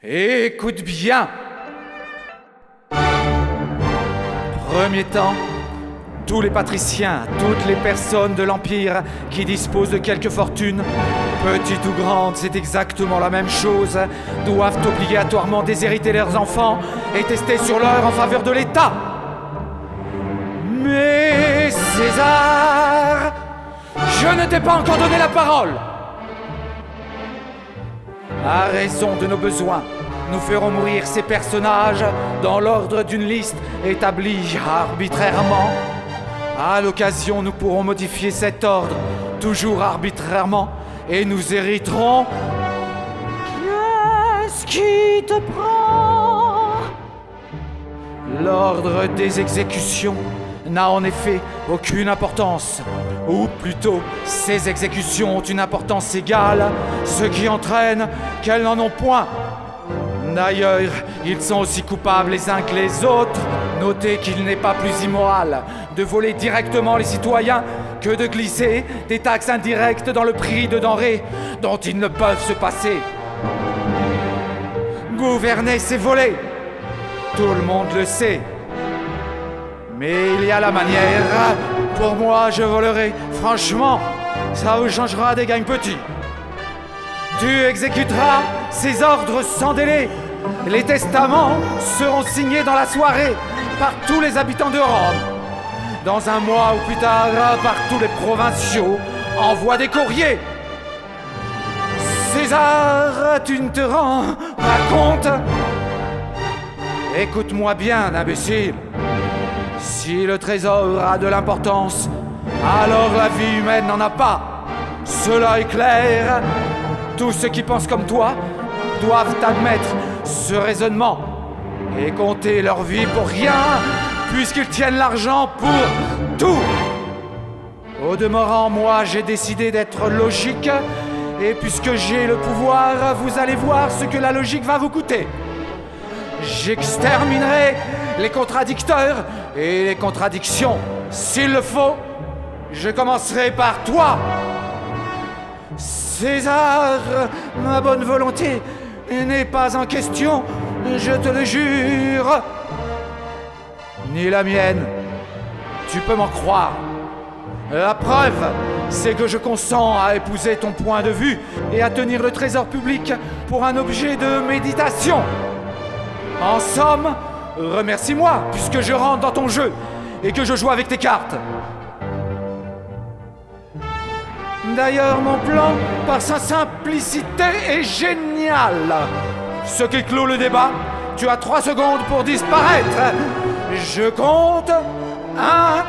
Écoute bien. Premier temps, tous les patriciens, toutes les personnes de l'Empire qui disposent de quelque fortune, petite ou grande, c'est exactement la même chose, doivent obligatoirement déshériter leurs enfants et tester sur l'heure en faveur de l'État. Mais César, je ne t'ai pas encore donné la parole. À raison de nos besoins, nous ferons mourir ces personnages dans l'ordre d'une liste établie arbitrairement. À l'occasion, nous pourrons modifier cet ordre, toujours arbitrairement, et nous hériterons... Qu'est-ce qui te prend? L'ordre des exécutions n'a en effet aucune importance. Ou plutôt, ces exécutions ont une importance égale, ce qui entraîne qu'elles n'en ont point. D'ailleurs, ils sont aussi coupables les uns que les autres. Notez qu'il n'est pas plus immoral de voler directement les citoyens que de glisser des taxes indirectes dans le prix de denrées dont ils ne peuvent se passer. Gouverner, c'est voler. Tout le monde le sait. Mais il y a la manière. Pour moi, je volerai. Franchement, ça vous changera des gagnes petits. Tu exécuteras ces ordres sans délai. Les testaments seront signés dans la soirée par tous les habitants de Rome. Dans un mois ou plus tard, par tous les provinciaux, envoie des courriers. César, tu ne te rends pas compte? Écoute-moi bien, imbécile. Si le trésor a de l'importance, alors la vie humaine n'en a pas. Cela est clair. Tous ceux qui pensent comme toi doivent admettre ce raisonnement et compter leur vie pour rien, puisqu'ils tiennent l'argent pour tout. Au demeurant, moi, j'ai décidé d'être logique, et puisque j'ai le pouvoir, vous allez voir ce que la logique va vous coûter. J'exterminerai les contradicteurs et les contradictions. S'il le faut, je commencerai par toi. César, ma bonne volonté n'est pas en question, je te le jure. Ni la mienne, tu peux m'en croire. La preuve, c'est que je consens à épouser ton point de vue et à tenir le trésor public pour un objet de méditation. En somme, remercie-moi puisque je rentre dans ton jeu et que je joue avec tes cartes. D'ailleurs, mon plan, par sa simplicité, est génial. Ce qui clôt le débat, tu as 3 secondes pour disparaître. Je compte 1.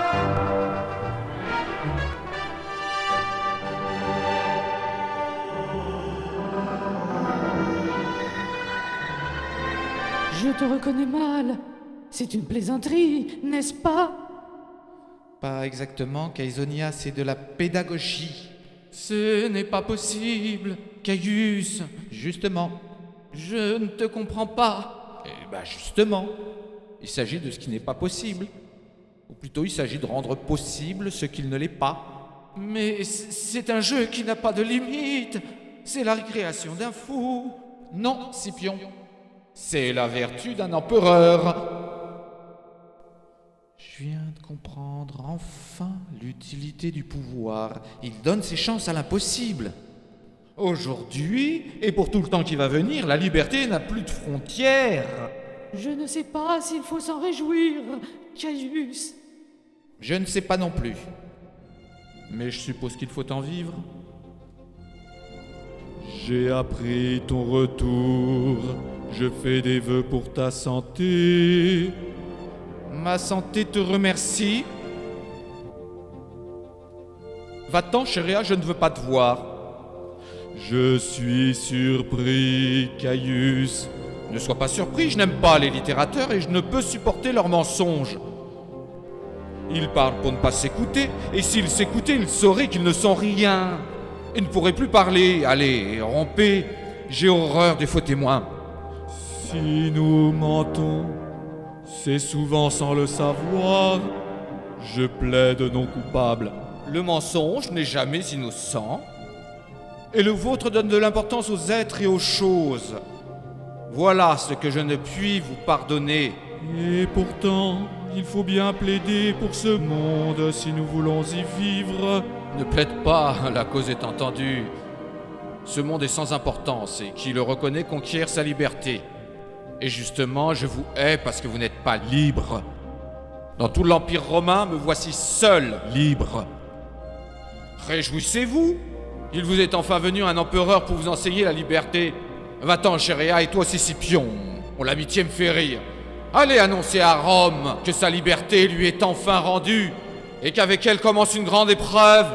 Je te reconnais mal. C'est une plaisanterie, n'est-ce pas? Pas exactement, Caesonia, c'est de la pédagogie. Ce n'est pas possible, Caius. Justement. Je ne te comprends pas. Eh ben justement, il s'agit de ce qui n'est pas possible. Ou plutôt, il s'agit de rendre possible ce qu'il ne l'est pas. Mais c'est un jeu qui n'a pas de limite. C'est la récréation d'un fou. Non, Scipion. C'est la vertu d'un empereur. Je viens de comprendre enfin l'utilité du pouvoir. Il donne ses chances à l'impossible. Aujourd'hui, et pour tout le temps qui va venir, la liberté n'a plus de frontières. Je ne sais pas s'il faut s'en réjouir, Caius. Je ne sais pas non plus. Mais je suppose qu'il faut en vivre. J'ai appris ton retour. Je fais des vœux pour ta santé. Ma santé te remercie. Va-t'en, Chéria, je ne veux pas te voir. Je suis surpris, Caius. Ne sois pas surpris, je n'aime pas les littérateurs et je ne peux supporter leurs mensonges. Ils parlent pour ne pas s'écouter, et s'ils s'écoutaient, ils sauraient qu'ils ne sont rien. Ils ne pourraient plus parler. Allez, rompez. J'ai horreur des faux témoins. Si nous mentons, c'est souvent sans le savoir. Je plaide non coupable. Le mensonge n'est jamais innocent. Et le vôtre donne de l'importance aux êtres et aux choses. Voilà ce que je ne puis vous pardonner. Et pourtant, il faut bien plaider pour ce monde si nous voulons y vivre. Ne plaide pas, la cause est entendue. Ce monde est sans importance et qui le reconnaît conquiert sa liberté. Et justement, je vous hais parce que vous n'êtes pas libre. Dans tout l'Empire romain, me voici seul libre. Réjouissez-vous! Il vous est enfin venu un empereur pour vous enseigner la liberté. Va-t'en, Chéréa, et toi aussi, Scipion. Mon l'amitié me fait rire. Allez annoncer à Rome que sa liberté lui est enfin rendue et qu'avec elle commence une grande épreuve.